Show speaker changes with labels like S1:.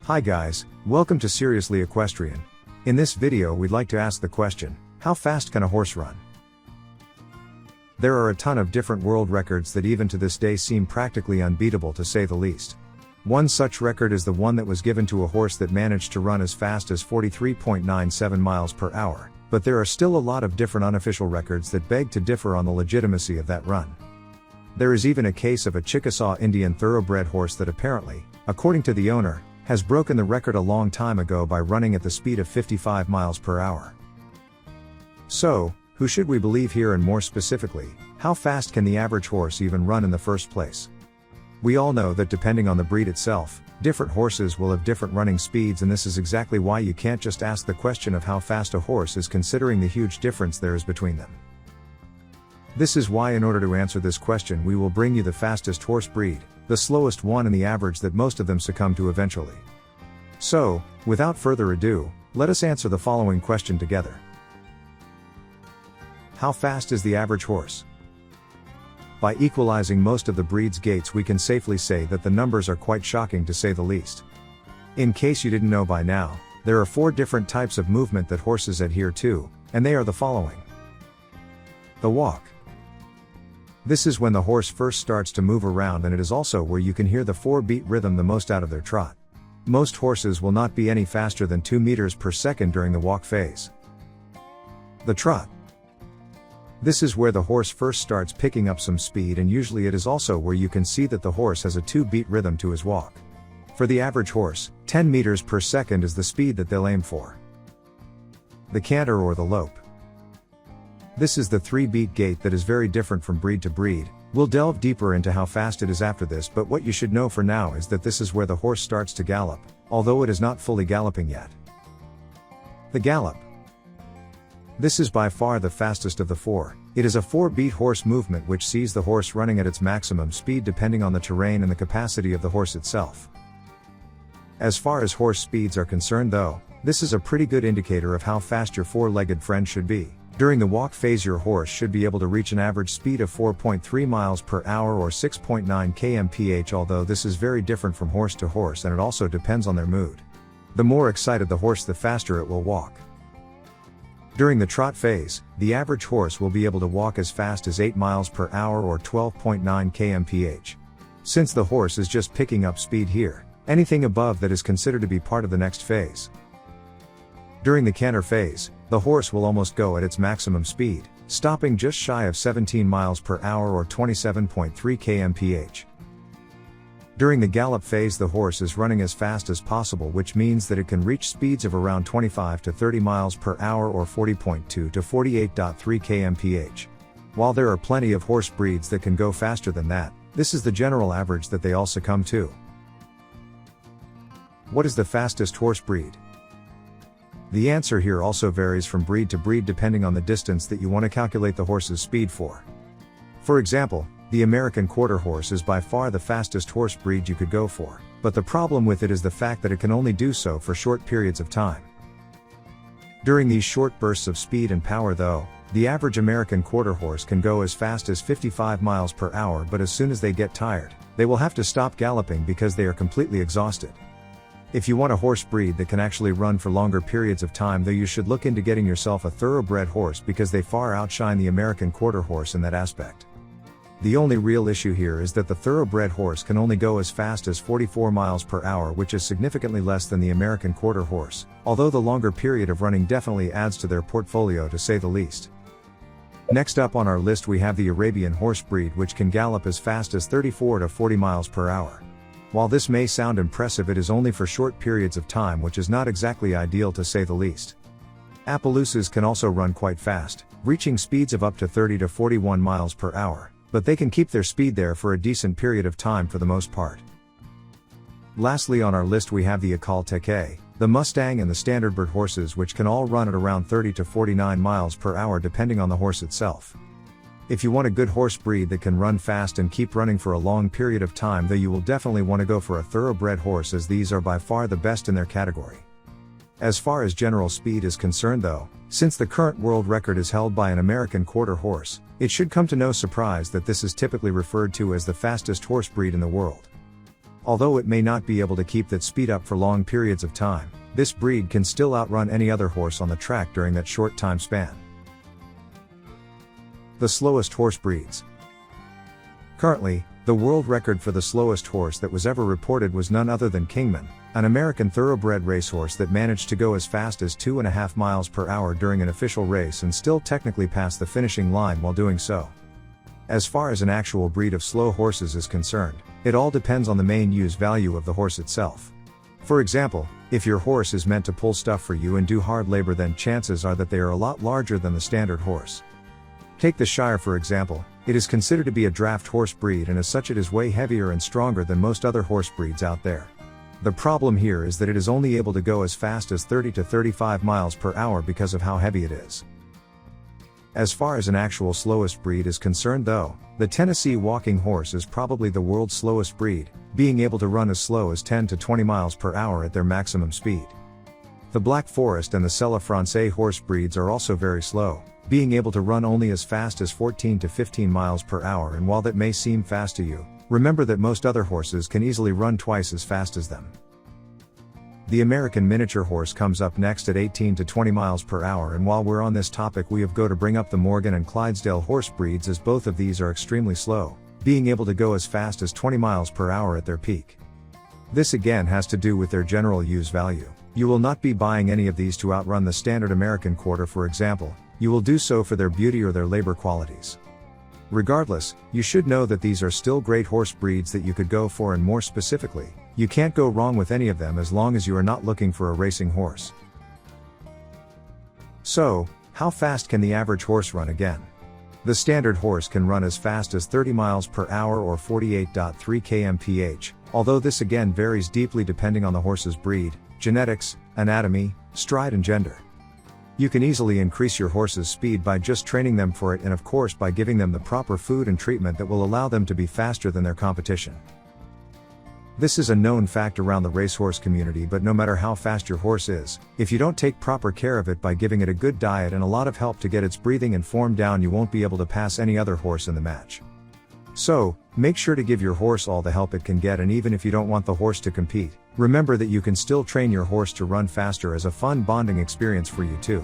S1: Hi guys, welcome to Seriously Equestrian. In this video we'd like to ask the question, how fast can a horse run? There are a ton of different world records that even to this day seem practically unbeatable to say the least. One such record is the one that was given to a horse that managed to run as fast as 43.97 miles per hour, but there are still a lot of different unofficial records that beg to differ on the legitimacy of that run. There is even a case of a Chickasaw Indian thoroughbred horse that apparently, according to the owner, has broken the record a long time ago by running at the speed of 55 miles per hour. So, who should we believe here, and more specifically, how fast can the average horse even run in the first place? We all know that depending on the breed itself, different horses will have different running speeds, and this is exactly why you can't just ask the question of how fast a horse is, considering the huge difference there is between them. This is why, in order to answer this question, we will bring you the fastest horse breed, the slowest one, and the average that most of them succumb to eventually. So, without further ado, let us answer the following question together. How fast is the average horse? By equalizing most of the breed's gaits, we can safely say that the numbers are quite shocking, to say the least. In case you didn't know by now, there are 4 different types of movement that horses adhere to, and they are the following. The walk. This is when the horse first starts to move around, and it is also where you can hear the 4-beat rhythm the most out of their trot. Most horses will not be any faster than 2 meters per second during the walk phase. The trot. This is where the horse first starts picking up some speed, and usually it is also where you can see that the horse has a 2-beat rhythm to his walk. For the average horse, 10 meters per second is the speed that they'll aim for. The canter or the lope. This is the 3-beat gait that is very different from breed to breed. We'll delve deeper into how fast it is after this, but what you should know for now is that this is where the horse starts to gallop, although it is not fully galloping yet. The gallop. This is by far the fastest of the 4. It is a 4-beat horse movement which sees the horse running at its maximum speed depending on the terrain and the capacity of the horse itself. As far as horse speeds are concerned though, this is a pretty good indicator of how fast your 4-legged friend should be. During the walk phase, your horse should be able to reach an average speed of 4.3 miles per hour or 6.9 km/h, although this is very different from horse to horse, and it also depends on their mood. The more excited the horse, the faster it will walk. During the trot phase, the average horse will be able to walk as fast as 8 miles per hour or 12.9 km/h. Since the horse is just picking up speed here, anything above that is considered to be part of the next phase. During the canter phase, the horse will almost go at its maximum speed, stopping just shy of 17 miles per hour or 27.3 km/h. During the gallop phase, the horse is running as fast as possible, which means that it can reach speeds of around 25 to 30 miles per hour or 40.2 to 48.3 km/h. While there are plenty of horse breeds that can go faster than that, this is the general average that they all succumb to. What is the fastest horse breed? The answer here also varies from breed to breed depending on the distance that you want to calculate the horse's speed for. For example, the American quarter horse is by far the fastest horse breed you could go for, but the problem with it is the fact that it can only do so for short periods of time. During these short bursts of speed and power though, the average American quarter horse can go as fast as 55 miles per hour, but as soon as they get tired, they will have to stop galloping because they are completely exhausted. If you want a horse breed that can actually run for longer periods of time though, you should look into getting yourself a thoroughbred horse because they far outshine the American quarter horse in that aspect. The only real issue here is that the thoroughbred horse can only go as fast as 44 miles per hour, which is significantly less than the American quarter horse, although the longer period of running definitely adds to their portfolio, to say the least. Next up on our list we have the Arabian horse breed, which can gallop as fast as 34 to 40 miles per hour. While this may sound impressive, it is only for short periods of time, which is not exactly ideal, to say the least. Appaloosas can also run quite fast, reaching speeds of up to 30 to 41 miles per hour, but they can keep their speed there for a decent period of time for the most part. Lastly on our list we have the Akal Teke, the Mustang, and the Standardbred horses, which can all run at around 30 to 49 miles per hour depending on the horse itself. If you want a good horse breed that can run fast and keep running for a long period of time though, you will definitely want to go for a thoroughbred horse, as these are by far the best in their category. As far as general speed is concerned though, since the current world record is held by an American quarter horse, it should come to no surprise that this is typically referred to as the fastest horse breed in the world. Although it may not be able to keep that speed up for long periods of time, this breed can still outrun any other horse on the track during that short time span. The slowest horse breeds. Currently, the world record for the slowest horse that was ever reported was none other than Kingman, an American thoroughbred racehorse that managed to go as fast as 2.5 miles per hour during an official race and still technically pass the finishing line while doing so. As far as an actual breed of slow horses is concerned, it all depends on the main use value of the horse itself. For example, if your horse is meant to pull stuff for you and do hard labor, then chances are that they are a lot larger than the standard horse. Take the Shire for example. It is considered to be a draft horse breed, and as such it is way heavier and stronger than most other horse breeds out there. The problem here is that it is only able to go as fast as 30 to 35 miles per hour because of how heavy it is. As far as an actual slowest breed is concerned though, the Tennessee walking horse is probably the world's slowest breed, being able to run as slow as 10 to 20 miles per hour at their maximum speed. The Black Forest and the Selle Francais horse breeds are also very slow, being able to run only as fast as 14 to 15 miles per hour, and while that may seem fast to you, remember that most other horses can easily run twice as fast as them. The American miniature horse comes up next at 18 to 20 miles per hour, and while we're on this topic we have got to bring up the Morgan and Clydesdale horse breeds, as both of these are extremely slow, being able to go as fast as 20 miles per hour at their peak. This again has to do with their general use value. You will not be buying any of these to outrun the standard American quarter, for example. You will do so for their beauty or their labor qualities. Regardless, you should know that these are still great horse breeds that you could go for, and more specifically, you can't go wrong with any of them as long as you are not looking for a racing horse. So, how fast can the average horse run again? The standard horse can run as fast as 30 miles per hour or 48.3 km/h, although this again varies deeply depending on the horse's breed, genetics, anatomy, stride and gender. You can easily increase your horse's speed by just training them for it, and of course by giving them the proper food and treatment that will allow them to be faster than their competition. This is a known fact around the racehorse community, but no matter how fast your horse is, if you don't take proper care of it by giving it a good diet and a lot of help to get its breathing and form down, you won't be able to pass any other horse in the match. So, make sure to give your horse all the help it can get, and even if you don't want the horse to compete, remember that you can still train your horse to run faster as a fun bonding experience for you too.